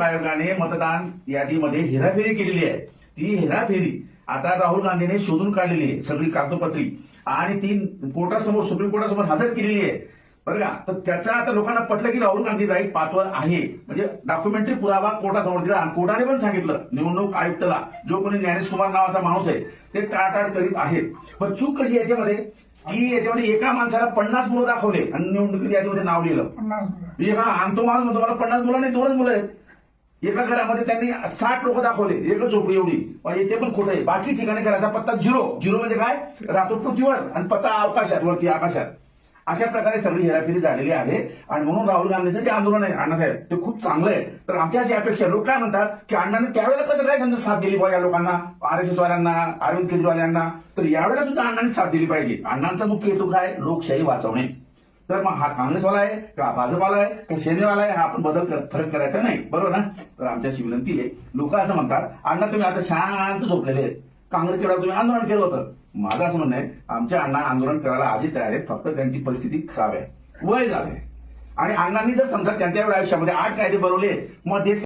आयोगाने मतदान यादीमध्ये हेराफेरी केलेली आहे. ती हेराफेरी आता राहुल गांधीने शोधून काढलेली आहे, सगळी कागदोपत्री, आणि ती कोर्टासमोर, सुप्रीम कोर्टासमोर हजर केलेली आहे बरं का. तर त्याचा आता लोकांना पटलं की राहुल गांधी राईट पाथवर आहे, म्हणजे डॉक्युमेंटरी पुरावा कोर्टासमोर दिला. आणि कोर्टाने पण सांगितलं निवडणूक आयुक्ताला, जो कोणी ज्ञानेश कुमार नावाचा माणूस आहे ते टाळाटाळ करीत आहेत. पण चूक कशी याच्यामध्ये की याच्यामध्ये एका माणसाला 50 मुलं दाखवले आणि निवडणुकीत यादीमध्ये नाव लिहिलं. आणि तो माणूस म्हणतो मला 50 मुलं नाही, 2च मुलं आहेत. एका घरामध्ये त्यांनी 60 लोक दाखवले, एकच झोपडी एवढी. ते पण खोटं आहे. बाकी ठिकाणी घराचा पत्ता 0 म्हणजे काय, राहतो पृथ्वीवर आणि पत्ता अवकाशात, वरती आकाशात. अशा प्रकारे सगळी हेराफेरी झालेली आहे. आणि म्हणून राहुल गांधीचं जे आंदोलन आहे अण्णासाहेब ते खूप चांगलं आहे. तर आमची अशी अपेक्षा, लोक काय म्हणतात की अण्णांनी त्यावेळेला कसं काय समजा साथ दिली पाहिजे या लोकांना, RSS वाल्यांना, अरविंद केजरीवाल यांना. तर यावेळेला सुद्धा अण्णांनी साथ दिली पाहिजे. अण्णांचा मुख्य हेतू काय, लोकशाही वाचवणे. तर मग हा काँग्रेसवाला आहे का भाजपाला आहे का सेनेवाला आहे, हा आपण फरक करायचा नाही, बरोबर ना. तर आमच्याशी विनंती आहे, लोक असं म्हणतात अण्णा तुम्ही आता शांत झोपलेले आहेत, काँग्रेसच्या वेळा तुम्ही आंदोलन केलं होतं. माझं असं म्हणणं आहे, आमच्या अण्णा आंदोलन करायला आजही तयार आहेत, फक्त त्यांची परिस्थिती खराब आहे, वय झालंय. आणि अण्णांनी जर समजा त्यांच्या आयुष्यामध्ये 8 कायदे बनवले, मग देश